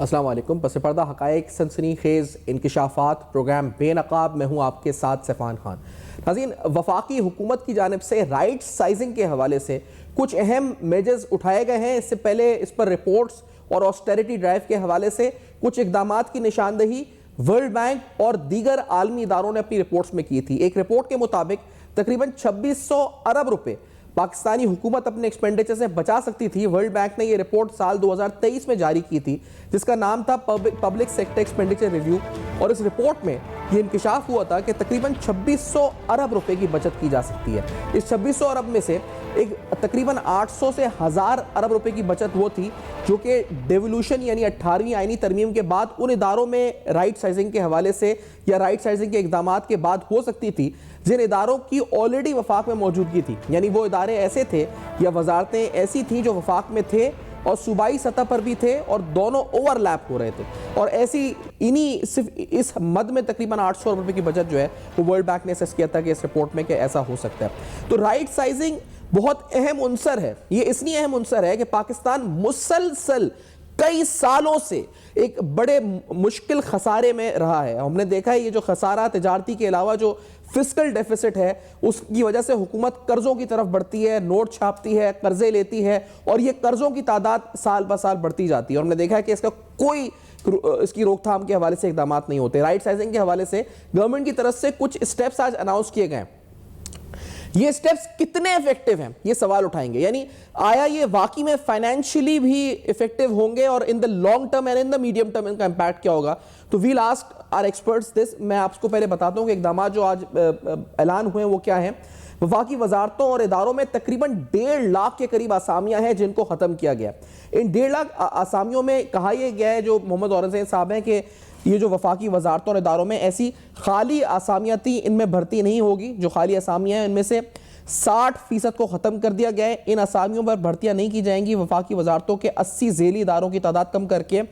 अस्सलाम वालेकुम। पस पर्दा हक़ाइक़ सनसनी खेज़ इंकिशाफ़ात प्रोग्राम बेनकाब में हूँ आपके साथ सैफ़ान खान। नाज़रीन, वफाकी हुकूमत की जानिब से राइट साइजिंग के हवाले से कुछ अहम मेजर्स उठाए गए हैं। इससे पहले इस पर रिपोर्ट्स और ऑस्टेरिटी ड्राइव के हवाले से कुछ इक़दामात की निशानदही वर्ल्ड बैंक और दीगर आलमी इदारों ने अपनी रिपोर्ट्स में की थी। एक रिपोर्ट के मुताबिक तकरीबन 2600 अरब रुपए पाकिस्तानी हुकूमत अपने एक्सपेंडिचर से बचा सकती थी। वर्ल्ड बैंक ने यह रिपोर्ट साल 2023 में जारी की थी, जिसका नाम था पब्लिक सेक्टर एक्सपेंडिचर रिव्यू। और इस रिपोर्ट में यह इंकिशाफ हुआ था कि तकरीबन 2600 अरब रुपए की बचत की जा सकती है। इस 2600 अरब में से एक तकरीबन 800 से 1000 अरब रुपए की बचत वो थी जो कि डेवोल्यूशन यानी 18वीं आईनी तरमीम के बाद उन इदारों में राइट साइजिंग के हवाले से या राइट साइजिंग के इक़दामात के बाद हो सकती थी जिन इदारों की ऑलरेडी वफाक में मौजूदगी थी। यानी वो इदारे ऐसे थे या वजारतें ऐसी थी जो वफाक में थे और सूबाई सतह पर भी थे और दोनों ओवरलैप हो रहे थे। और ऐसी इन्हीं सिर्फ इस मद में तकरीबन 800 रुपए की बचत जो है वो वर्ल्ड बैंक ने असेस किया था कि इस रिपोर्ट में कि ऐसा हो सकता है। तो राइट साइजिंग बहुत अहम उनसर है। ये इसलिए अहम उनसर है कि पाकिस्तान मुसलसल कई सालों से एक बड़े मुश्किल खसारे में रहा है। हमने देखा है ये जो खसारा तिजारती के अलावा जो फिस्कल डेफिसिट है उसकी वजह से हुकूमत कर्जों की तरफ बढ़ती है, नोट छापती है, कर्जे लेती है और ये कर्जों की तादाद साल ब साल बढ़ती जाती है। और हमने देखा है कि इसका कोई इसकी रोकथाम के हवाले से इकदाम नहीं होते। राइट साइजिंग के हवाले से गवर्नमेंट की तरफ से कुछ स्टेप्स आज अनाउंस किए गए। ये स्टेप्स कितने इफेक्टिव हैं ये सवाल उठाएंगे। यानी आया ये वाकई में फाइनेंशियली भी इफेक्टिव होंगे और in the long term and in the medium term इनका इंपैक्ट क्या होगा। तो we'll ask our experts this. मैं आपको पहले बताता हूं कि इकदाम जो आज ऐलान हुए वो क्या है। वफाकी वजारतों और इदारों में तकरीबन 1.5 लाख के करीब आसामियां हैं जिनको खत्म किया गया। इन 1.5 लाख आसामियों में कहा यह गया है, जो मोहम्मद औरंगजेब साहब हैं, कि ये जो वफाकी वजारतों और इदारों में ऐसी खाली आसामियां थी इनमें भर्ती नहीं होगी। जो खाली आसामियां हैं इनमें से 60% को ख़त्म कर दिया गया है। इन आसामियों पर भर्तियां नहीं की जाएंगी। वफाकी वजारतों के 80 झेली इदारों की तादाद कम करके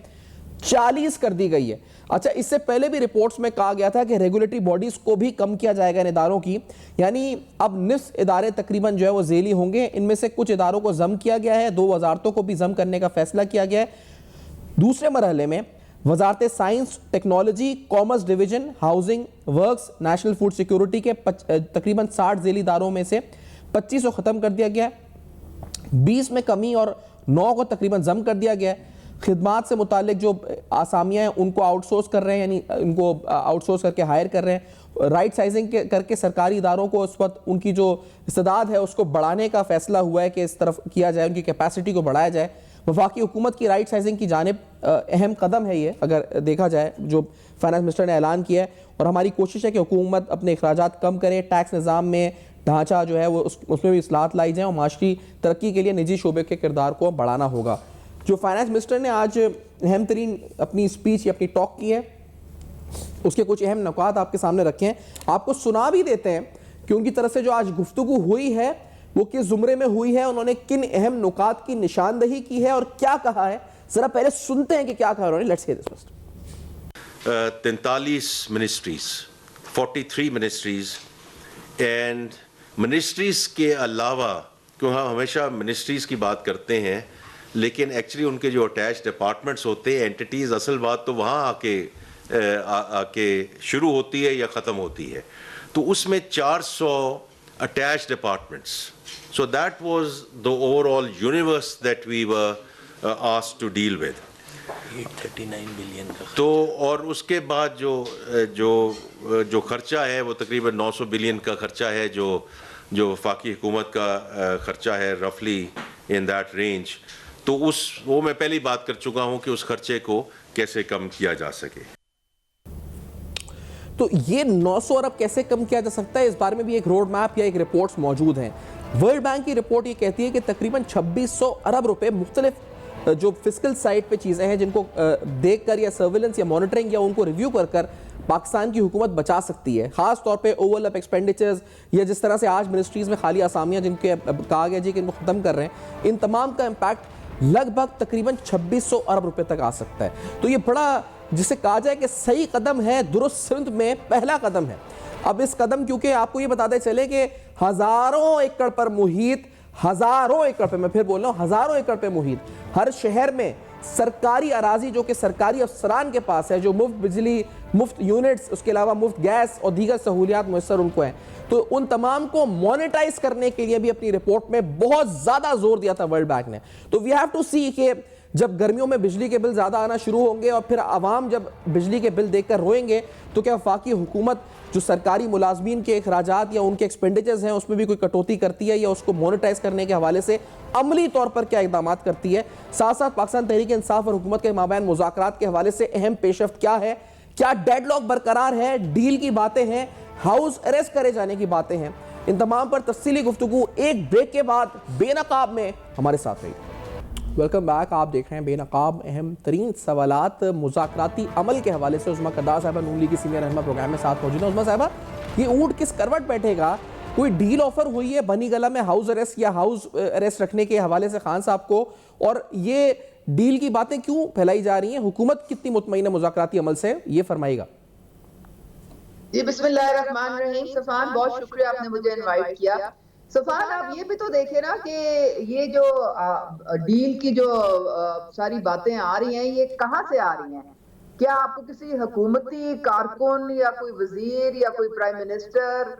40 कर दी गई है। अच्छा, इससे पहले भी रिपोर्ट्स में कहा गया था कि रेगुलेटरी बॉडीज को भी कम किया जाएगा इन इदारों की। यानी अब निस्फ इदारे तकरीबन जो है वो झेली होंगे। इनमें से कुछ इदारों को जम किया गया है, 2 वजारतों को भी जम करने का फैसला किया गया है। दूसरे मरहले में वजारत science, technology, commerce division, housing, works, national food security के तकरीबन 60 झेली इदारों में से 25 को ख़त्म कर दिया गया, 20 में कमी और 9 को तकरीबन जम कर दिया गया। खिदमात से मुतालिक जो आसामियाँ हैं उनको आउटसोर्स कर रहे हैं, यानी उनको आउटसोर्स करके हायर कर रहे हैं। राइट साइजिंग करके सरकारी इदारों को उस वक्त उनकी जो इस्तेदाद है उसको बढ़ाने का फैसला हुआ है कि इस तरफ किया जाए, उनकी कैपेसिटी को बढ़ाया जाए। वफाकी हुकूमत की राइट साइजिंग की जानिब अहम कदम है ये, अगर देखा जाए जो फाइनेंस मिनिस्टर ने ऐलान किया है। और हमारी कोशिश है कि हुकूमत अपने अखराजात कम करे, टैक्स निज़ाम में ढांचा जो है वो उसमें भी इस्लाहत लाई जाए और माशरी तरक्की के लिए निजी शोबे के किरदार को बढ़ाना होगा। जो फाइनेंस मिनिस्टर ने आज अहम तरीन अपनी स्पीच या अपनी टॉक की है उसके कुछ अहम नुकात आपके सामने रखे हैं, आपको सुना भी देते हैं कि उनकी तरफ से जो आज गुफ्तगू हुई है वो किस जुमरे में हुई है, उन्होंने किन अहम नुकात की निशानदही की है और क्या कहा है। जरा पहले सुनते हैं कि क्या कहा उन्होंने। Let's hear this first. 43 ministries, 43 ministries and ministries के अलावा, क्यों हम हमेशा मिनिस्ट्रीज की बात करते हैं लेकिन एक्चुअली उनके जो अटैच डिपार्टमेंट्स होते हैं, एंटिटीज़, असल बात तो वहाँ आके शुरू होती है या ख़त्म होती है। तो उसमें 400 attached departments. So that was the overall universe that we were asked to deal with. 839 billion का तो और उसके बाद जो खर्चा है वो तकरीबन 900 बिलियन का खर्चा है, जो वफाकी हुकूमत का खर्चा है रफली इन दैट रेंज। तो वो मैं पहले ही बात कर चुका हूँ कि उस खर्चे को कैसे कम किया जा सके। तो ये 900 अरब कैसे कम किया जा सकता है, इस बारे में भी एक रोड मैप या एक रिपोर्ट्स मौजूद हैं। वर्ल्ड बैंक की रिपोर्ट ये कहती है कि तकरीबन 2600 अरब रुपए मुख्तलिफ जो फिस्कल साइड पे चीज़ें हैं जिनको देखकर या सर्विलेंस या मॉनिटरिंग या उनको रिव्यू कर पाकिस्तान की हुकूमत बचा सकती है। खास तौर पे ओवरलैप एक्सपेंडिचर्स या जिस तरह से आज मिनिस्ट्रीज में खाली आसामियाँ जिनके कहा गया जी कि इनको ख़त्म कर रहे हैं, इन तमाम का इम्पैक्ट लगभग तकरीबन 2600 अरब रुपए तक आ सकता है। तो ये बड़ा जिसे कहा जाए कि सही कदम है, दुरुस्त सिमत में पहला कदम है। अब इस कदम, क्योंकि आपको ये बताते चले कि हजारों एकड़ पर मुहित, हजारों एकड़ पे, मैं फिर बोल रहा हूँ हजारों एकड़ पे मुहित, हर शहर में सरकारी अराजी जो कि सरकारी अफसरान के पास है, जो मुफ्त बिजली, मुफ्त यूनिट्स, उसके अलावा मुफ्त गैस और दीगर सहूलियात मुयसर उनको हैं, तो उन तमाम को मोनेटाइज करने के लिए भी अपनी रिपोर्ट में बहुत ज्यादा जोर दिया था वर्ल्ड बैंक ने। तो वी हैव टू सी कि जब गर्मियों में बिजली के बिल ज्यादा आना शुरू होंगे और फिर आवाम जब बिजली के बिल देखकर रोएंगे, तो क्या वफाकी हुकूमत जो सरकारी मुलाजमीन के अखराजात या उनके एक्सपेंडिचर्स हैं उसमें भी कोई कटौती करती है या उसको मोनेटाइज करने के हवाले से अमली तौर पर क्या इकदाम करती है? साथ साथ पाकिस्तान तहरीक इंसाफ और हुकूमत के माबैन मुज़ाकरात के हवाले से अहम पेशरफ्त क्या है? क्या डेडलॉक बरकरार है? डील की बातें हैं, हाउस अरेस्ट करे जाने की बातें हैं? इन तमाम पर तफसीली गुफ्तगू एक ब्रेक के बाद बेनकाब में हमारे साथ रही। Welcome back. आप देख रहे हैं बेनकाब। अहम तरीन सवालात मुज़ाकराती अमल के हवाले से उस्मा कद्दार साहबा नून लीग की सीनियर रहनुमा प्रोग्राम में साथ मौजूद है। उस्मा साहबा, ये ऊँट किस करवट बैठेगा? कोई डील ऑफर हुई है बनी गला में हाउस अरेस्ट या हाउस अरेस्ट रखने के हवाले से खान साहब को, और ये डील की बातें क्यों फैलाई जा रही हैं? हुकूमत कितनी मुतमईन है मुज़ाकराती अमल से, ये फरमाइएगा। जी बिस्मिल्लाहिर्रहमानिर्रहीम। सफान, बहुत शुक्रिया आपने मुझे इनवाइट किया। सफान, आप ये भी तो देखे ना कि ये जो डील की जो सारी बातें आ रही हैं, ये कहाँ से आ रही हैं? क्या आपको किसी हुकूमती कारकुन या कोई वजीर या कोई प्राइम मिनिस्टर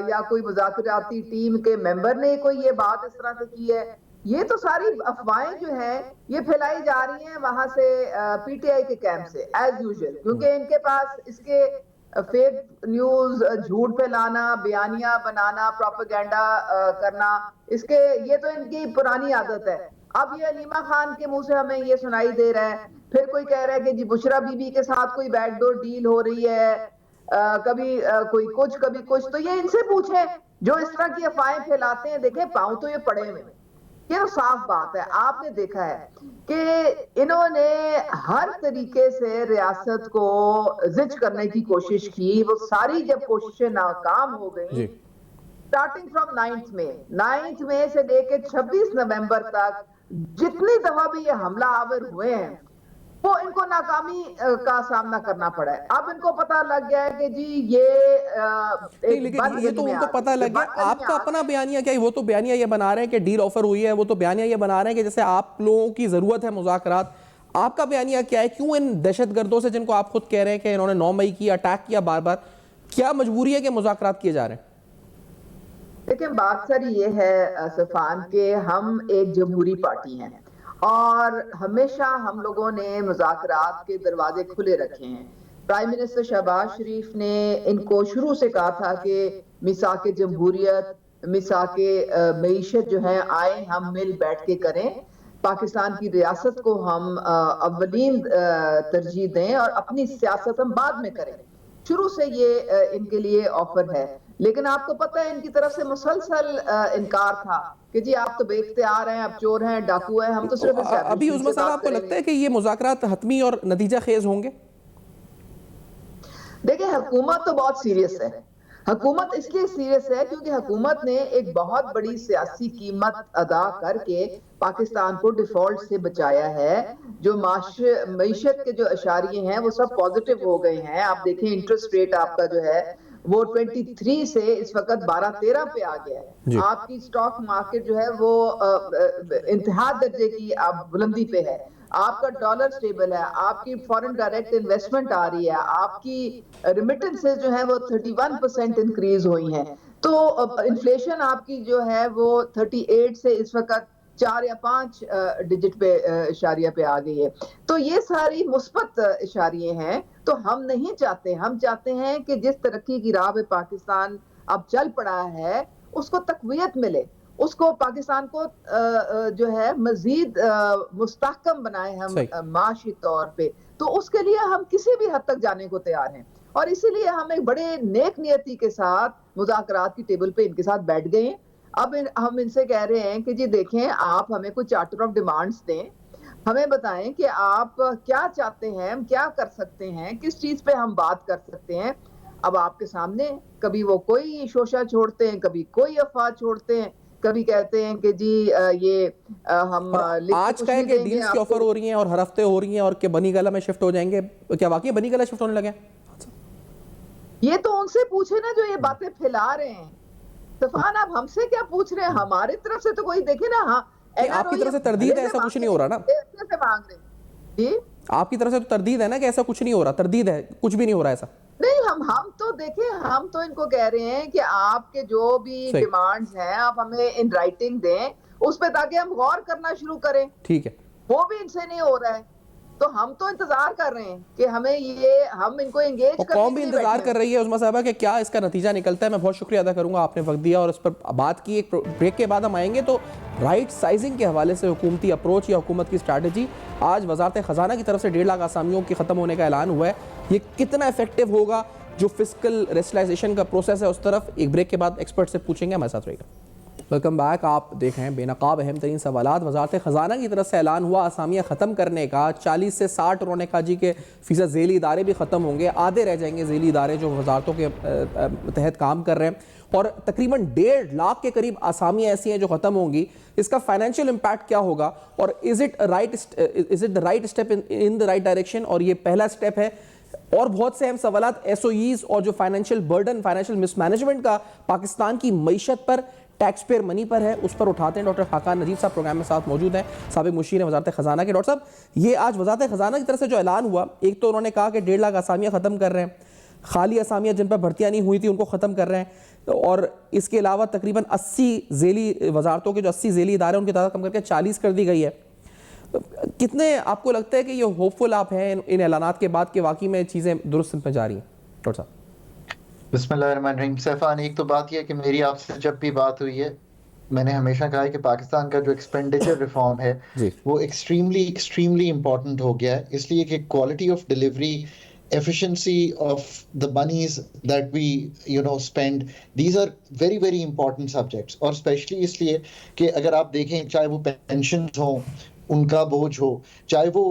या कोई मुज़ाकराती टीम के मेंबर ने कोई ये बात इस तरह से की है? ये तो सारी अफवाहें जो हैं ये फैलाई जा रही हैं वहां से पीटीआई के कैंप से एज यूजुअल, क्योंकि इनके पास इसके फेक न्यूज, झूठ फैलाना, बयानिया बनाना, प्रोपेगेंडा करना, इसके ये तो इनकी पुरानी आदत है। अब ये अलीमा खान के मुंह से हमें ये सुनाई दे रहा है, फिर कोई कह रहा है कि जी बुशरा बीबी के साथ कोई बैकडोर डील हो रही है, कभी कोई कुछ कभी कुछ। तो ये इनसे पूछे जो इस तरह की अफवाहें फैलाते हैं। देखें, पांव तो ये पड़े हुए, ये तो साफ बात है। आपने देखा है कि इन्होंने हर तरीके से रियासत को जिच करने की कोशिश की। वो सारी जब कोशिशें नाकाम हो गई, स्टार्टिंग फ्रॉम 9 मई से लेके 26 नवंबर तक जितनी दफा भी ये हमला आवर हुए हैं, वो इनको नाकामी का सामना करना पड़ा है। अब इनको पता लग गया है कि जी ये लेकिन ये तो उनको पता लग गया। आपका अपना बयानिया क्या है? वो तो बयानिया ये बना रहे हैं कि डील ऑफर हुई है, वो तो बयानिया ये बना रहे हैं कि जैसे आप लोगों की जरूरत है मुज़ाकरात। आपका बयानिया क्या है? क्यों इन दहशतगर्दों से, जिनको आप खुद कह रहे हैं कि इन्होंने 9 मई की अटैक किया बार बार, क्या मजबूरी है कि मुज़ाकरात किए जा रहे हैं? देखिए, बात सारी ये है सफान के हम एक जमहूरी पार्टी हैं और हमेशा हम लोगों ने मुज़ाकरात के दरवाजे खुले रखे हैं। प्राइम मिनिस्टर शहबाज शरीफ ने इनको शुरू से कहा था कि मिसाके जमहूरियत, मिसाके मईशत जो है आए हम मिल बैठ के करें, पाकिस्तान की रियासत को हम अव्वलीन तरजीह दें और अपनी सियासत हम बाद में करें। शुरू से ये इनके लिए ऑफर है, लेकिन आपको पता है इनकी तरफ से मुसलसल इनकार था कि जी आप तो बेचते आ रहे हैं, आप चोर हैं, डाकू हैं, हम तो सिर्फ अभी उस्मा साहब, आपको लगता है कि ये मुज़ाकरात हतमी और नतीजा खेज होंगे? देखिए, हुकूमत तो बहुत सीरियस है। हुकूमत इसलिए सीरियस है क्योंकि हुकूमत ने एक बहुत बड़ी सियासी कीमत अदा करके पाकिस्तान को डिफॉल्ट से बचाया है। जो मईशत के जो अशारिये हैं वो सब पॉजिटिव हो गए हैं। आप देखें, इंटरेस्ट रेट आपका जो है वो 23 से इस वक्त 12-13 पे आ गया है। आपकी स्टॉक मार्केट जो है वो इंतहा दर्जे की आप बुलंदी पे है। आपका डॉलर स्टेबल है, आपकी फॉरेन डायरेक्ट इन्वेस्टमेंट आ रही है, आपकी रिमिटेंसेस जो है वो 31% इंक्रीज हुई हैं। तो इन्फ्लेशन आपकी जो है वो 38 से इस वक्त 4 या 5 डिजिट पे इशारिया पे आ गई है। तो ये सारी मुस्बत इशारिये हैं। तो हम नहीं चाहते, हम चाहते हैं कि जिस तरक्की की राह पे पाकिस्तान अब चल पड़ा है उसको तकवीयत मिले, उसको पाकिस्तान को जो है मजीद मुस्तहकम बनाए हम माशी तौर पे। तो उसके लिए हम किसी भी हद तक जाने को तैयार हैं और इसीलिए हम एक बड़े नेक नियति के साथ मुज़ाकरात की टेबल पे इनके साथ बैठ गए हैं। अब हम इनसे कह रहे हैं कि जी देखें, आप हमें कुछ चार्टर ऑफ डिमांड्स दें, हमें बताएं कि आप क्या चाहते हैं, हम क्या कर सकते हैं, किस चीज पे हम बात कर सकते हैं। अब आपके सामने कभी वो कोई शोशा छोड़ते हैं, कभी कोई अफवाह छोड़ते हैं, कभी कहते हैं कि जी ये हम आज कहें कि डील्स की ऑफर हो रही हैं और हर हफ्ते हो रही हैं और कि बनी गला में शिफ्ट हो जाएंगे। क्या वाकई बनी गला शिफ्ट होने लगे? ये तो उनसे पूछे ना जो ये बातें फैला रहे हैं। सफान, आप हमसे क्या पूछ रहे हैं? हमारी तरफ से तो कोई देखे ना। हाँ, आपकी तरफ से तरदीद है, ऐसा कुछ नहीं हो रहा ना। से मांग रहे जी आपकी तरफ से तो तरदीद है ना कि ऐसा कुछ नहीं हो रहा, तरदीद है, कुछ भी नहीं हो रहा ऐसा? नहीं, हम तो देखिए, हम तो इनको कह रहे हैं कि आपके जो भी सही, डिमांड्स हैं आप हमें इन राइटिंग दें उस पे, ताकि हम गौर करना शुरू करें। ठीक है। वो भी इनसे नहीं हो रहा है, तो हम तो इंतजार कर रहे हैं कि हमें हम इनको एंगेज और करने कौम के भी लिए इंतजार बैठे कर रही है उस्मा साहबा कि क्या इसका नतीजा निकलता है। मैं बहुत शुक्रिया अदा करूंगा, आपने वक्त दिया और इस पर बात की। एक ब्रेक के बाद हम आएंगे तो राइट साइजिंग के हवाले से हुकूमती अप्रोच या हुकूमत की स्ट्रैटेजी। आज वजारत खजाना की तरफ से 1.5 लाख आसामियों के ख़त्म होने का ऐलान हुआ है, ये कितना इफेक्टिव होगा जो फिस्कल रेशनलाइजेशन का प्रोसेस है उस तरफ एक ब्रेक के बाद एक्सपर्ट से पूछेंगे। हमारे साथ रहेगा। Welcome back. आप देख रहे हैं बेनकाब अहम तरीन सवालात। वजारत ख़जाना की तरफ से ऐलान हुआ आसामियाँ ख़त्म करने का। 40 से 60 उन्होंने कहा जी के फ़ीसद ज़ेली इदारे भी ख़त्म होंगे, आधे रह जाएंगे ज़ेली इदारे जो वजारतों के तहत काम कर रहे हैं, और तकरीबन 1.5 लाख के करीब आसामियाँ ऐसी हैं जो ख़त्म होंगी। इसका फाइनेंशियल इम्पैक्ट क्या होगा और is it the right step in the right direction, और ये पहला स्टेप है। और बहुत से अहम सवालात SOEs और जो फाइनेंशियल बर्डन, फाइनेंशियल मिसमैनेजमेंट का पाकिस्तान की मईशत पर, टैक्स पेयर मनी पर है, उस पर उठाते हैं। डॉक्टर खाकान नजीब साहब प्रोग्राम में साथ मौजूद हैं, साबिक मुशीर वजारत खजाना के। डॉक्टर साहब, ये आज वजारत खजाना की तरफ से जो ऐलान हुआ, एक तो उन्होंने कहा कि 1.5 लाख आसामियाँ ख़त्म कर रहे हैं, खाली आसामियाँ जिन पर भर्तियाँ नहीं हुई थी उनको ख़त्म कर रहे हैं, और इसके अलावा तकरीबन 80 ज़ेली वजारतों के जो 80 ज़ेली इदारे उनकी तादाद कम करके 40 कर दी गई है। कितने आपको लगता है कि ये होपफुल आप हैं इन ऐलानात के बाद कि वाकई में चीज़ें दुरुस्त में जा रही हैं? डॉक्टर साहब बिस्मिल्लाहिर्रहमानिर्रहीम। सैफान, एक तो बात यह है कि मेरी आपसे जब भी बात हुई है, मैंने हमेशा कहा है कि पाकिस्तान का जो एक्सपेंडिचर रिफॉर्म है वो एक्सट्रीमली इंपॉर्टेंट हो गया है, इसलिए कि quality of delivery, efficiency of the monies that we spend, these are very very important subjects। और स्पेशली इसलिए कि अगर आप देखें, चाहे वो पेंशन हो, उनका बोझ हो, चाहे वो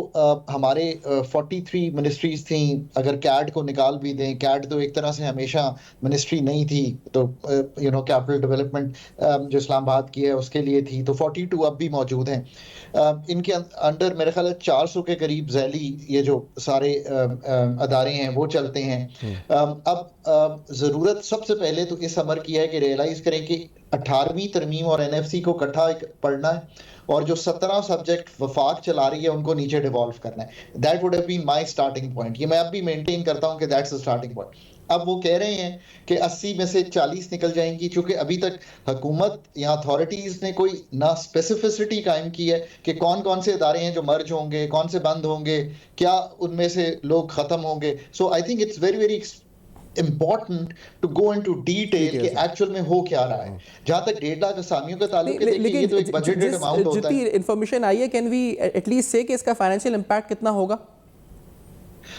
हमारे 43 मिनिस्ट्रीज थी, अगर कैड को निकाल भी दें, कैड तो एक तरह से हमेशा मिनिस्ट्री नहीं थी, तो कैपिटल डेवलपमेंट जो इस्लामाबाद की है उसके लिए थी, तो 42 अब भी मौजूद हैं। इनके अंडर मेरे ख्याल 400 के करीब ज़ैली ये जो सारे अदारे हैं वो चलते हैं। अब ज़रूरत सबसे पहले तो इस अमर की है कि रियलाइज़ करें कि 18वीं तरमीम और NFC को इकट्ठा पढ़ना है, और जो 17 सब्जेक्ट वफाक चला रही है उनको नीचे डिवॉल्व करना है। That would have been my starting point. ये मैं अब भी मेंटेन करता हूं कि दैट्स द स्टार्टिंग पॉइंट। अब वो कह रहे हैं कि 80 में से 40 निकल जाएंगी, क्योंकि अभी तक हुकूमत या अथॉरिटीज ने कोई ना स्पेसिफिसिटी कायम की है कि कौन कौन से इदारे हैं जो मर्ज होंगे, कौन से बंद होंगे, क्या उनमें से लोग खत्म होंगे। So I think it's very very important to go into detail कि एक्चुअल में हो क्या रहा है। जहां तक 1.5 लाख असामियों का ताल्लुक है, देखिए ये तो एक बजटेड अमाउंट होता है। जितनी इंफॉर्मेशन आई है, कैन वी एटलीस्ट से कि इसका फाइनेंशियल इम्पैक्ट कितना होगा?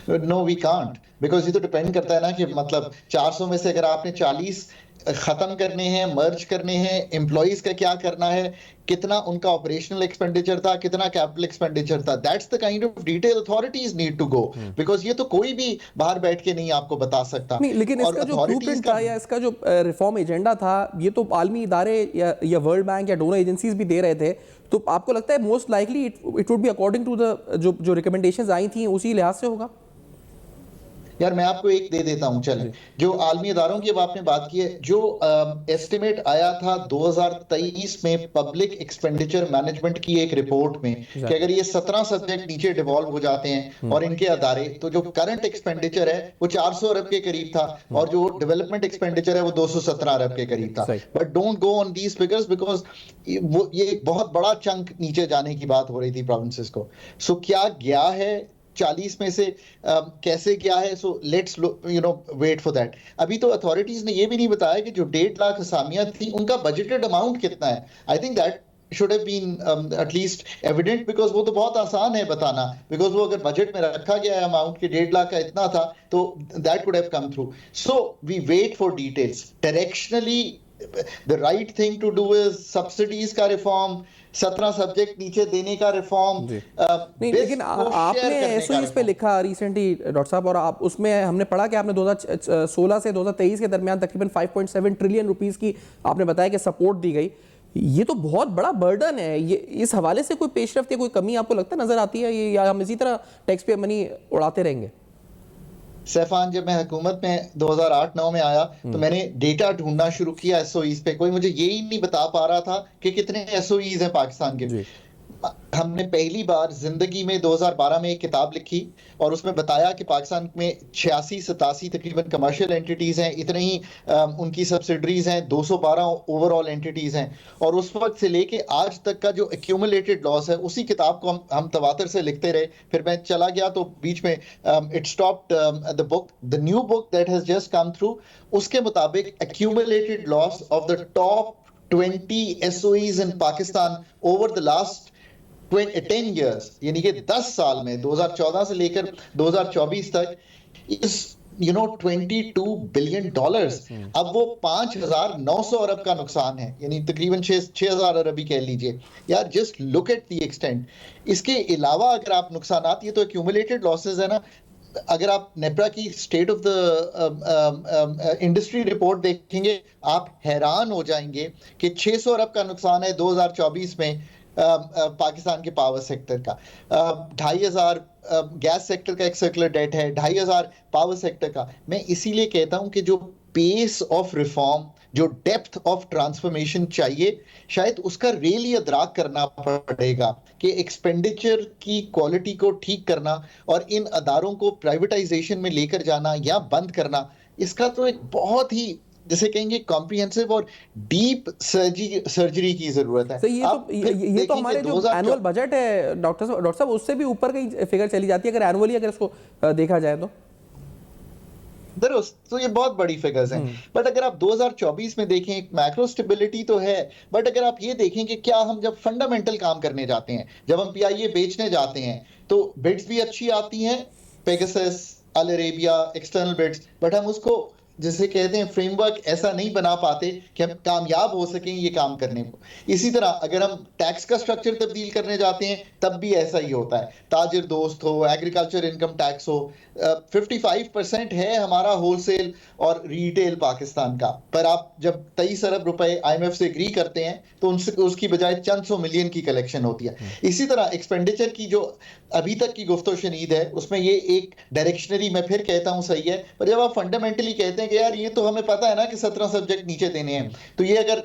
नो वी कांट, बिकॉज ये तो डिपेंड करता है ना कि मतलब 400 में से अगर आपने 40 खत्म करने हैं, मर्ज करने हैं, एम्प्लॉइज का क्या करना है, कितना उनका ऑपरेशनल एक्सपेंडिचर था, कितना कैपिटल एक्सपेंडिचर था, that's the kind of detail authorities need to go, because ये तो कोई भी बाहर बैठ के नहीं आपको बता सकता। नहीं, लेकिन इसका जो ब्लूप्रिंट था या इसका जो रिफॉर्म एजेंडा था, ये तो आलमी इदारे या वर्ल्ड बैंक या डोनर एजेंसीज भी दे रहे थे, तो आपको लगता है most likely it would be according to the जो रिकमेंडेशंस आई थी उसी लिहाज से होगा? यार मैं आपको एक दे देता हूं, चलें, जो आलमी इदारों की अब आपने बात की है, जो एस्टिमेट आया था 2023 में पब्लिक एक्सपेंडिचर मैनेजमेंट की एक रिपोर्ट में कि अगर ये 17 सब्जेक्ट नीचे डिवॉल्व हो जाते हैं और इनके अदारे, तो जो करंट एक्सपेंडिचर है वो 400 अरब के करीब था, और जो डेवलपमेंट एक्सपेंडिचर है वो 217 अरब के करीब था। But don't go on these figures, because ये एक बहुत बड़ा चंक नीचे जाने की बात हो रही थी प्रोविंसेस को। सो क्या गया है 40 में से, कैसे क्या है, so let's wait for that. अभी तो अथॉरिटीज ने ये भी नहीं बताया कि जो 1.5 लाख असामियां थी उनका बजटेड अमाउंट कितना है। I think that should have been at least evident, because वो तो बहुत आसान है बताना, because वो अगर बजट में रखा गया है अमाउंट के 1.5 लाख का इतना था, तो that could have come through. So we wait for details. Directionally the right thing to do is subsidies का रिफॉर्म, 17 सब्जेक्ट नीचे देने का रिफॉर्म। नहीं, लेकिन आपने SOEs पे लिखा रिसेंटली डॉक्टर साहब, और आप उसमें हमने पढ़ा कि आपने 2016 से 2023 के दरमियान तकरीबन 5.7 ट्रिलियन रुपीस की आपने बताया कि सपोर्ट दी गई। ये तो बहुत बड़ा बर्डन है। ये इस हवाले से कोई पेशरफ्त या कोई कमी आपको लगता है नजर आती है, या हम इसी तरह टैक्स पेयर मनी उड़ाते रहेंगे? सैफान, जब मैं हुकूमत में 2008-9 में आया तो मैंने डेटा ढूंढना शुरू किया SOEs पे। कोई मुझे यही नहीं बता पा रहा था कि कितने SOEs हैं पाकिस्तान के। हमने पहली बार जिंदगी में 2012 में एक किताब लिखी और उसमें बताया कि पाकिस्तान में 86-87 तकरीबन कमर्शियल एंटिटीज हैं, इतने ही उनकी सब्सिडरीज हैं, 212 ओवरऑल एंटिटीज हैं, और उस वक्त से लेके आज तक का जो एक्यूमुलेटेड लॉस है उसी किताब को हम तवातर से लिखते रहे। फिर मैं चला गया तो बीच में it stopped the new book that has just come through, उसके मुताबिक accumulated loss of the top 20 SOEs in Pakistan over the last 10 years, यानी कि 10 साल में 2014 से लेकर 2024 तक इस 22 बिलियन डॉलर्स। अब वो 5,900 अरब का नुकसान है, यानी तकरीबन 6,000 अरबी कह लीजिए यार। Just look at the extent. इसके अलावा अगर आप नुकसान, ये तो एक्यूमुलेटेड लॉसेस है ना, अगर आप नेप्रा की state of the industry report देखेंगे आप हैरान हो जाएंगे कि 600 अरब का नुकसान है 2024 में पाकिस्तान के पावर सेक्टर का, 2,500 गैस सेक्टर का एक सर्कुलर डेट है, 2,500 पावर सेक्टर का। मैं इसीलिए कहता हूं कि जो पेस ऑफ रिफॉर्म, जो डेप्थ ऑफ ट्रांसफॉर्मेशन चाहिए, शायद उसका रियली अदराक करना पड़ेगा कि एक्सपेंडिचर की क्वालिटी को ठीक करना और इन अदारों को प्राइवेटाइजेशन में लेकर जाना या बंद करना, इसका तो एक बहुत ही जैसे कहेंगे कॉम्प्रिहेंसिव और डीप सर्जरी की जरूरत है। तो ये तो हमारे जो एनुअल बजट है डॉक्टर साहब उससे भी ऊपर की फिगर चली जाती है अगर एनुअली अगर इसको देखा जाए तो ये बहुत बड़ी फिगर्स हैं। बट अगर आप 2024 में देखें, एक मैक्रो स्टेबिलिटी तो है, बट अगर आप ये देखें कि क्या हम जब फंडामेंटल काम करने जाते हैं, जब हम PIA बेचने जाते हैं तो बिड्स भी अच्छी आती हैं, Pegasus, Al Arabia, external bids, but हम उसको जिसे कहते हैं फ्रेमवर्क ऐसा नहीं बना पाते कि हम कामयाब हो सकें ये काम करने को। इसी तरह अगर हम टैक्स का स्ट्रक्चर तब्दील करने जाते हैं तब भी ऐसा ही होता है, ताजिर दोस्त हो, एग्रीकल्चर इनकम टैक्स हो, 55% है हमारा होलसेल और रिटेल पाकिस्तान का, पर आप जब 23 अरब रुपए IMF से एग्री करते हैं तो उनसे उसकी बजाय चंद सौ मिलियन की कलेक्शन होती है। इसी तरह एक्सपेंडिचर की जो अभी तक की गुफ्तो शनीद है उसमें ये एक डायरेक्शनरी, मैं फिर कहता हूं सही है, पर जब आप फंडामेंटली कहते हैं कि यार ये तो हमें पता है ना कि 17 सब्जेक्ट नीचे देने हैं, तो ये अगर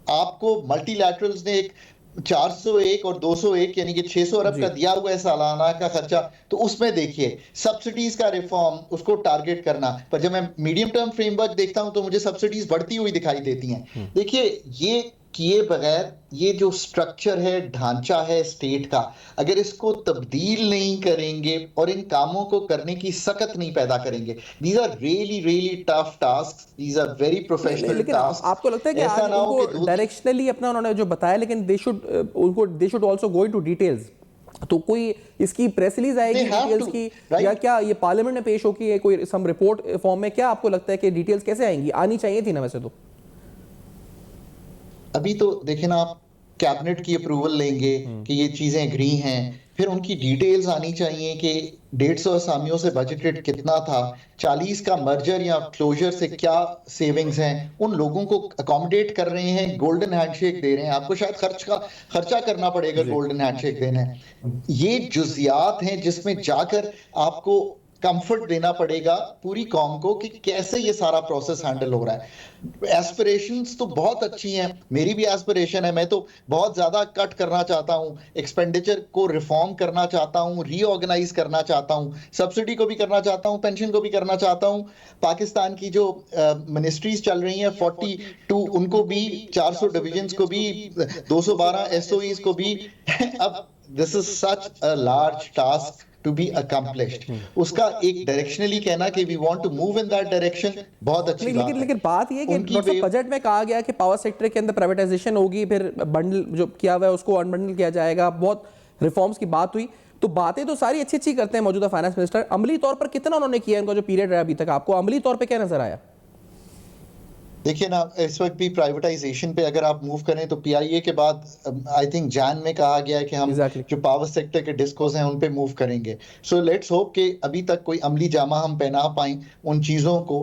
आपको मल्टीलैटरल्स ने एक 401 और 201 यानी कि 600 अरब का दिया हुआ है सालाना का खर्चा, तो उसमें देखिए सब्सिडीज का रिफॉर्म, उसको टारगेट करना, पर जब मैं मीडियम टर्म फ्रेमवर्क देखता हूं तो मुझे सब्सिडीज बढ़ती हुई दिखाई देती हैं। देखिए ये किए बगैर ये जो स्ट्रक्चर है, ढांचा है स्टेट का, अगर इसको तब्दील नहीं करेंगे और इन कामों को करने की सकत नहीं पैदा करेंगे, these are really really tough tasks, these are very professional tasks। आपको लगता है कि आज उनको डायरेक्शनली अपना उन्होंने जो बताया, लेकिन they should also go into details, तो कोई इसकी प्रेस रिलीज आएगी डिटेल्स की, या क्या ये पार्लियामेंट में पेश होगी है कोई सम रिपोर्ट फॉर्म में? क्या आपको लगता है कि डिटेल्स कैसे आएंगी? आनी चाहिए थी ना वैसे तो। अभी तो देखें ना, आप कैबिनेट की अप्रूवल लेंगे कि ये चीजें एग्री हैं, फिर उनकी डिटेल्स आनी चाहिए कि 150 असामियों से बजटेड कितना था, 40 का मर्जर या क्लोजर से क्या सेविंग्स हैं, उन लोगों को अकोमोडेट कर रहे हैं, गोल्डन हैंडशेक दे रहे हैं, आपको शायद खर्चा करना पड़ेगा गोल्डन हैंडशेक देने। ये जुजियात हैं जिसमें जाकर आपको कंफर्ट देना पड़ेगा पूरी कौम को कि कैसे ये सारा प्रोसेस हैंडल हो रहा है। एस्पिरेशंस तो बहुत अच्छी हैं, मेरी भी एस्पिरेशन है, मैं तो बहुत ज्यादा कट करना चाहता हूं, एक्सपेंडिचर को रिफॉर्म करना चाहता हूं, रीऑर्गेनाइज करना चाहता हूं, सब्सिडी को भी करना चाहता हूं, पेंशन को भी करना चाहता हूं, पाकिस्तान की जो मिनिस्ट्रीज चल रही हैं 42 उनको भी, 400 डिविजन्स को भी, 212 SOEs को भी। अब this is such a large task to be accomplished, उसका एक डायरेक्शनली कहना कि we want to move in that direction बहुत अच्छी बात है। लेकिन बात ये कि बजट में कहा गया कि पावर सेक्टर के अंदर प्राइवेटाइजेशन होगी, फिर बंडल जो किया हुआ है उसको अनबंडल किया जाएगा, बहुत रिफॉर्म्स की बात हुई, तो बातें तो सारी अच्छी अच्छी करते हैं मौजूदा फाइनेंस मिनिस्टर, अमली तौर पर कितना उन्होंने किया? इनका जो पीरियड रहा अभी तक, आपको अमली तौर पर क्या नजर आया? देखिए ना, इस वक्त भी प्राइवेटाइजेशन पे अगर आप मूव करें तो PIA के बाद आई थिंक जैन में कहा गया है कि हम जो पावर सेक्टर के डिस्कोस हैं उन पे मूव करेंगे। सो लेट्स होप कि अभी तक कोई अमली जामा हम पहना पाएं उन चीज़ों को।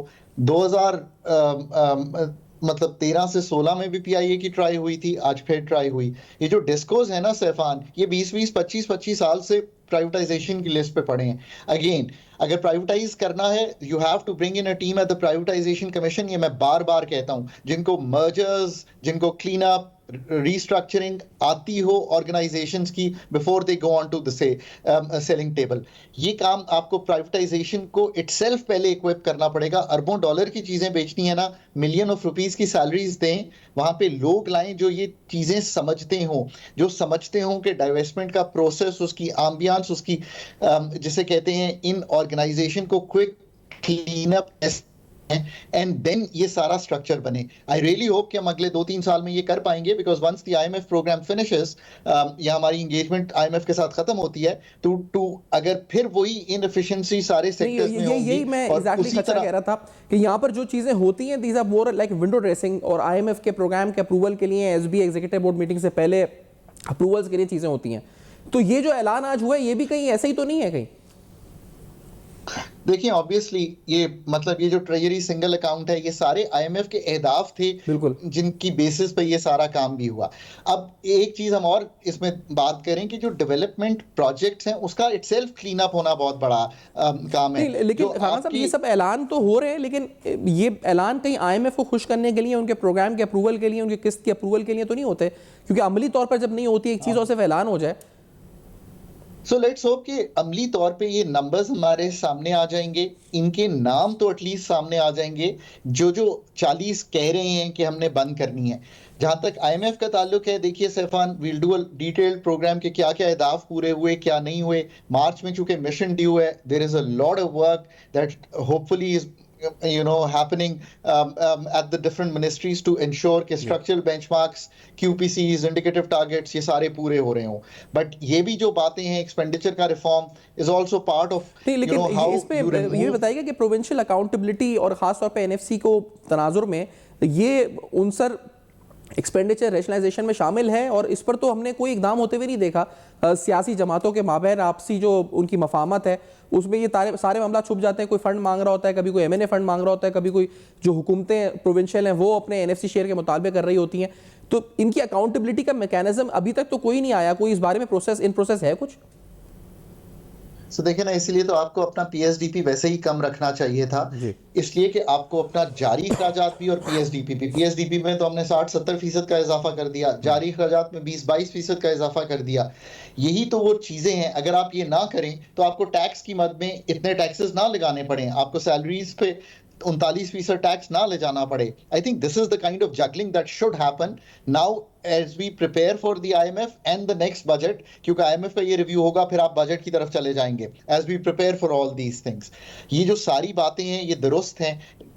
13 से 16 में भी PIA की ट्राई हुई थी, आज फिर ट्राई हुई। ये जो डिस्कोस है ना सैफान, ये 20-20, 25-25 साल से प्राइवेटाइजेशन की लिस्ट पे पड़े हैं। अगेन अगर प्राइवेटाइज करना है, you have to bring in a team at the privatisation commission, ये मैं बार बार कहता हूं, जिनको मर्जर्स, जिनको क्लीन अप, रीस्ट्रक्चरिंग आती हो ऑर्गेनाइजेशंस की before they go on to the selling table, ये काम आपको प्राइवेटाइजेशन को इटसेल्फ पहले इक्विप करना पड़ेगा। अरबों डॉलर की चीजें बेचनी है ना, मिलियन ऑफ रुपीस की सैलरीज दें, वहां पे लोग लाएं जो ये चीजें समझते हों, जो समझते हों कि डाइवेस्टमेंट का प्रोसेस, उसकी एम्बियंस, उसकी जिसे कहते हैं इन ऑर्गेनाइजेशन को quick clean up and then ये सारा स्ट्रक्चर बने। आई रियली होप कि हम अगले 2-3 साल में ये कर पाएंगे, because once the IMF programme finishes या हमारी एंगेजमेंट आईएमएफ के साथ खत्म होती है तो अगर फिर वही इनएफिशिएंसी सारे सेक्टर्स में होगी, यही मैं एग्जैक्टली खचा कह रहा था कि यहाँ पर जो चीजें होती हैं these are more like window dressing, और आईएमएफ के प्रोग्राम के अप्रूवल के लिए एसबी एग्जीक्यूटिव बोर्ड मीटिंग से पहले अप्रूवल्स के लिए चीजें होती हैं। तो ये जो ऐलान आज हुआ है ये भी कहीं ऐसा ही तो नहीं है कहीं? देखिए ऑब्वियसली ये मतलब ये जो ट्रेजरी सिंगल अकाउंट है, ये सारे आईएमएफ के अहदाफ थे बिल्कुल, जिनकी बेसिस पे ये सारा काम भी हुआ। अब एक चीज हम और इसमें बात करें कि जो डेवलपमेंट प्रोजेक्ट्स हैं उसका इटसेल्फ क्लीन अप होना बहुत बड़ा काम है। लेकिन खान साहब ये सब ऐलान तो हो रहे हैं, लेकिन ये ऐलान कहीं आईएमएफ को खुश करने के लिए, उनके प्रोग्राम के अप्रूवल के लिए, उनके किस्त के अप्रूवल के लिए तो नहीं होते? क्योंकि अमली तौर पर जब नहीं होती एक चीज और सिर्फ ऐलान हो जाए। सो लेट्स होप कि अमली तौर पे ये नंबर्स हमारे सामने आ जाएंगे, इनके नाम तो एटलीस्ट सामने आ जाएंगे, जो 40 कह रहे हैं कि हमने बंद करनी है। जहां तक आईएमएफ का ताल्लुक है, देखिए Saifan, we'll do a detailed programme के क्या क्या अहदाफ पूरे हुए, क्या नहीं हुए। मार्च में चूंकि मिशन ड्यू है, there is a lot of work that hopefully is happening at the different ministries to ensure कि structural benchmarks, QPCs, indicative targets ये सारे पूरे हो रहे हों। बट ये भी जो बातें हैं एक्सपेंडिचर का reform is also part of लेकिन इस पे ये बताइएगा कि प्रोविंशियल अकाउंटेबिलिटी और खास तौर पे एनएफसी को तनाजुर में ये उनसर एक्सपेंडिचर रैशनलाइजेशन में शामिल है, और इस पर तो हमने कोई इकदाम होते हुए नहीं देखा। सियासी जमातों के माबैन आपसी जो उनकी मफामत है उसमें ये सारे मामला छुप जाते हैं। कोई फंड मांग रहा होता है, कभी कोई एमएनए फंड मांग रहा होता है, कभी कोई जो हुकूमतें प्रोविंशियल हैं वो अपने एनएफसी शेयर के मुतालबे कर रही होती हैं। तो इनकी अकाउंटेबिलिटी का मैकेनिज्म अभी तक तो कोई नहीं आया। कोई इस बारे में प्रोसेस है कुछ? तो देखिए ना, इसलिए तो आपको अपना पीएसडीपी वैसे ही कम रखना चाहिए था, इसलिए कि आपको अपना जारी अखराजात भी और पीएसडीपी में तो हमने 60-70% का इजाफा कर दिया, जारी अखराजात में 20-22% का इजाफा कर दिया। यही तो वो चीजें हैं, अगर आप ये ना करें तो आपको टैक्स की मद में इतने टैक्सेस ना लगाने पड़े, आपको सैलरीज पे 39% टैक्स ना ले जाना पड़े। I think this is the kind of juggling that should happen now as we prepare for the IMF and the next budget, क्योंकि IMF का ये रिव्यू होगा, फिर आप बजट की तरफ चले जाएंगे। as we prepare for all these things, ये जो सारी बातें हैं ये दुरुस्त हैं।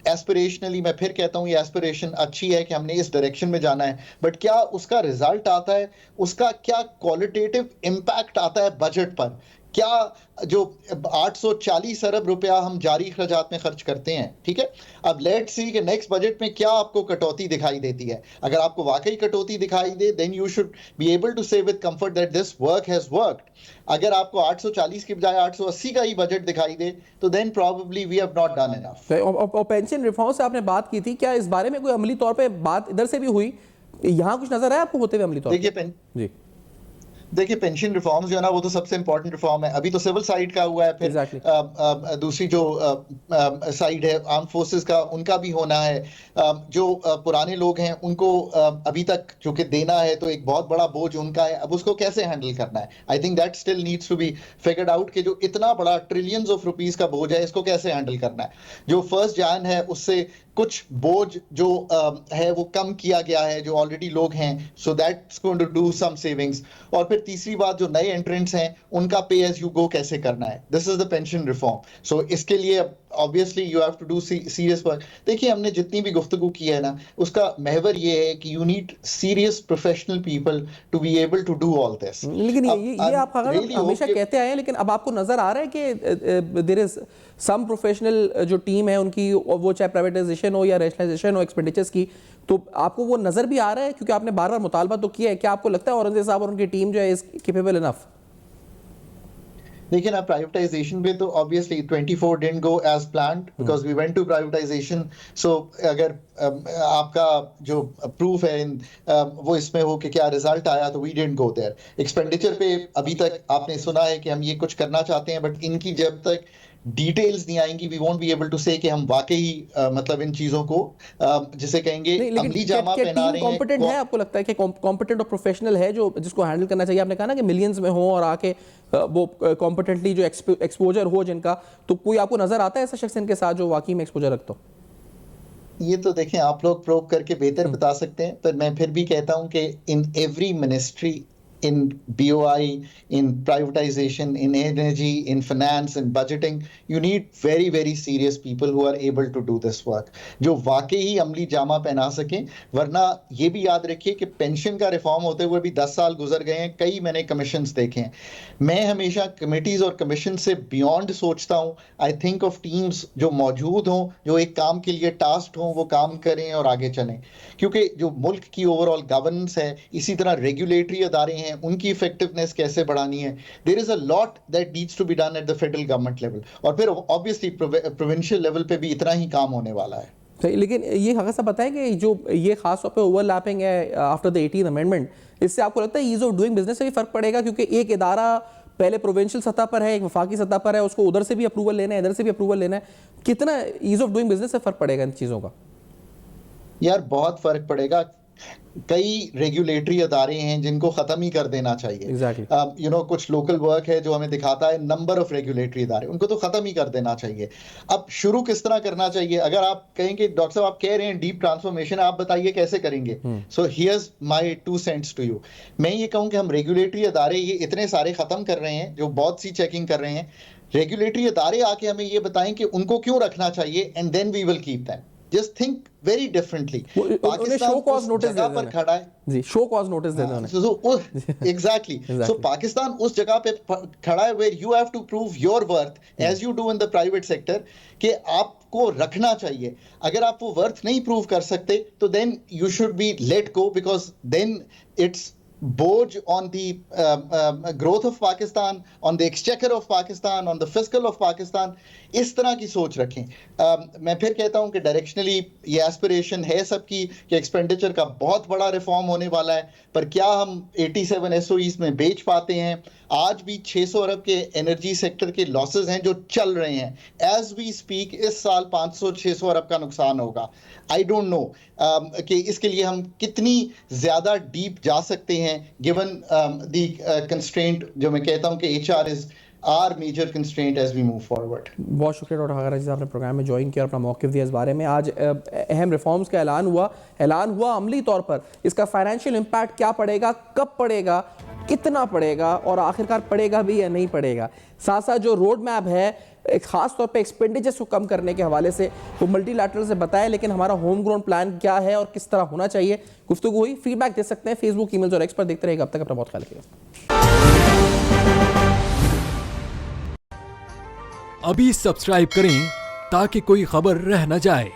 एस्पिरेशनली मैं फिर कहता हूँ ये एस्पिरेशन अच्छी है कि हमने इस डायरेक्शन में जाना है, बट क्या उसका रिजल्ट आता है, उसका क्या क्वालिटेटिव इम्पैक्ट आता है बजट पर? क्या जो 840 अरब रुपया हम जारी अखराजात में खर्च करते हैं, ठीक है, अब लेट्स सी कि नेक्स्ट बजट में क्या आपको कटौती दिखाई देती है। अगर आपको वाकई कटौती दिखाई दे, then you should be able to say with comfort that this work has worked. अगर आपको 840 की बजाय 880 का ही बजट दिखाई दे, तो then probably we have not done enough. और पेंशन रिफॉर्म से आपने बात की थी, क्या इस बारे में कोई अमली तौर पे बात इधर से भी हुई? यहाँ कुछ नजर आया आपको होते हुए अमली तौर पे? देखिए पेंशन रिफॉर्म्स जो है ना, वो तो सबसे इंपॉर्टेंट रिफॉर्म है। अभी तो सिविल साइड का हुआ है, फिर दूसरी जो साइड है आर्म फोर्सेस का, उनका भी होना है। जो पुराने लोग हैं उनको अभी तक चूंकि देना है तो एक बहुत बड़ा बोझ उनका है, अब उसको कैसे हैंडल करना है। I think that still needs to be figured out कि जो इतना बड़ा ट्रिलियंस ऑफ रुपीस का बोझ है, इसको कैसे हैंडल करना है। जो 1 जन है उससे कुछ बोझ जो है वो कम किया गया है जो ऑलरेडी लोग हैं, so that's going to do some savings. और फिर तीसरी बात, जो नए एंट्रेंट्स हैं उनका पे एज यू गो कैसे करना है, this is the pension reform. So इसके लिए obviously you have to do serious work. देखिए हमने जितनी भी गुफ्तगू की है ना, उसका महवर ये है कि you need serious professional people to be able to do all this. लेकिन ये आप हमेशा कहते आए हैं, लेकिन अब आपको नजर आ रहा है कि देयर इज सम प्रोफेशनल जो टीम है उनकी, वो चाहे प्राइवेटाइजेशन हो या रैशनलाइजेशन हो एक्सपेंडिचर्स की, तो आपको वो नजर भी आ रहा है? क्योंकि आपने बार बार मुतालबा तो किया है, क्या आपको लगता है औरंगजेब साहब और उनकी टीम जो है इज केपेबल इनफ? देखिए ना, प्राइवेटाइजेशन पे तो obviously 24 didn't go as planned because we went to privatisation. सो अगर आपका जो प्रूफ है वो इसमें हो कि क्या रिजल्ट आया, तो we didn't go there. Expenditure पे अभी तक आपने सुना है कि हम ये कुछ करना चाहते हैं, बट इनकी जब तक डिटेल्स नहीं आएंगी, we won't be able to say कि हम वाकई मतलब इन चीजों को जिसे कहेंगे अमली जामा पहना रहे हैं। कॉम्पिटेंट है, आपको लगता है कि कॉम्पिटेंट और प्रोफेशनल है जो जिसको हैंडल करना चाहिए? आपने कहा ना कि मिलियंस में हो और आके वो कॉम्पिटेंटली जो एक्सपोजर हो जिनका, तो कोई आपको नजर आता है ऐसा शख्स इनके साथ जो वाकई में एक्सपोजर रखता हो? ये तो देखें, आप लोग प्रोब करके बेहतर बता सकते हैं, पर मैं फिर भी कहता हूं कि in every ministry, in BOI, in privatization, in energy, in finance, in budgeting, you need very, very serious people who are able to do this work, जो वाकई ही अमली जामा पहना सकें। वरना ये भी याद रखिए कि पेंशन का रिफॉर्म होते हुए भी 10 साल गुजर गए हैं, कई मैंने कमीशंस देखे हैं। मैं हमेशा कमिटीज और कमीशन से बियॉन्ड सोचता हूँ। आई थिंक ऑफ टीम्स जो मौजूद हों, जो एक काम के लिए टास्क हों, वो काम करें और आगे चलें, क्योंकि जो मुल्क की ओवरऑल गवर्नेंस है, इसी तरह रेगुलेटरी अदारे हैं, उनकी इफेक्टिवनेस कैसे बढ़ानी है, there is a lot that needs to be done at the federal government level, और फिर ऑब्वियसली प्रोविंशियल लेवल पे भी इतना ही काम होने वाला है। सही, लेकिन ये हक़ साहब बताएं कि जो ये खास तौर पे ओवरलैपिंग है आफ्टर द 18th अमेंडमेंट, इससे आपको लगता है ईज ऑफ डूइंग बिजनेस से भी फर्क पड़ेगा? क्योंकि एक इदारा पहले प्रोविंशियल सतह पर है, एक वफाकी सतह पर है, उसको उधर से भी अप्रूवल लेना है, इधर से भी अप्रूवल लेना है, कितना ईज ऑफ डूइंग बिजनेस से फर्क पड़ेगा इन चीज़ों का? यार बहुत फर्क पड़ेगा। कई रेगुलेटरी अदारे हैं जिनको खत्म ही कर देना चाहिए। Exactly. कुछ लोकल वर्क है जो हमें दिखाता है नंबर ऑफ रेगुलेटरी अदारे, उनको तो खत्म ही कर देना चाहिए। अब शुरू किस तरह करना चाहिए? अगर आप कहेंगे डॉक्टर साहब आप कह रहे हैं डीप ट्रांसफॉर्मेशन, आप बताइए कैसे करेंगे? So here's my 2 cents to you. मैं ये कहूं कि हम रेगुलेटरी अदारे ये इतने सारे खत्म कर रहे हैं, जो बहुत सी चेकिंग कर रहे हैं। रेगुलेटरी अदारे आके हमें ये बताएं कि उनको क्यों रखना चाहिए, and then we will keep them. Just think very differently. Pakistan show cause notice जगह पर खड़ा है जी, शो कॉज नोटिस देना उन्हें। Exactly. So पाकिस्तान उस जगह पे खड़ा है where you have to prove your worth as you do in the private sector, कि आपको रखना चाहिए। अगर आप वो वर्थ नहीं प्रूव कर सकते तो then you should be let go, because then it's बोझ on the growth of Pakistan, on the exchequer of Pakistan, on the fiscal of Pakistan। इस तरह की सोच रखें। मैं फिर कहता हूं कि डायरेक्शनली ये एस्पिरेशन है सबकी कि एक्सपेंडिचर का बहुत बड़ा रिफॉर्म होने वाला है, पर क्या हम 87 SOEs में बेच पाते हैं? आज भी 600 अरब के एनर्जी सेक्टर के लॉसेस हैं जो चल रहे हैं। एज वी स्पीक इस साल 500-600 अरब का नुकसान होगा। आई डोंट नो कि इसके लिए हम कितनी ज़्यादा डीप जा सकते हैं, गिवन द कंस्ट्रेंट जो मैं कहता हूं कि HR is our major constraint as we move forward. बहुत शुक्रिया डॉक्टर हागर रशीद, आपने प्रोग्राम में ज्वाइन किया और अपना मौक़िफ़ दिया इस बारे में। आज अहम रिफॉर्म्स का ऐलान हुआ अमली तौर पर। इसका फाइनेंशियल इम्पैक्ट क्या पड़ेगा, कब पड़ेगा, कितना पड़ेगा और आखिरकार पड़ेगा भी या नहीं पड़ेगा? साथ साथ जो रोड मैप है एक खास तौर पे एक्सपेंडिचर्स को कम करने के हवाले से वो मल्टीलैटरल से बताया, लेकिन हमारा होम ग्रोन प्लान क्या है और किस तरह होना चाहिए, गुफ्तगू हुई। फीडबैक दे सकते हैं फेसबुक, ईमेल्स और एक्स पर। देखते रहेगा। अब तक अपना बहुत ख्याल रखिएगा। अभी सब्सक्राइब करें ताकि कोई खबर रह न जाए।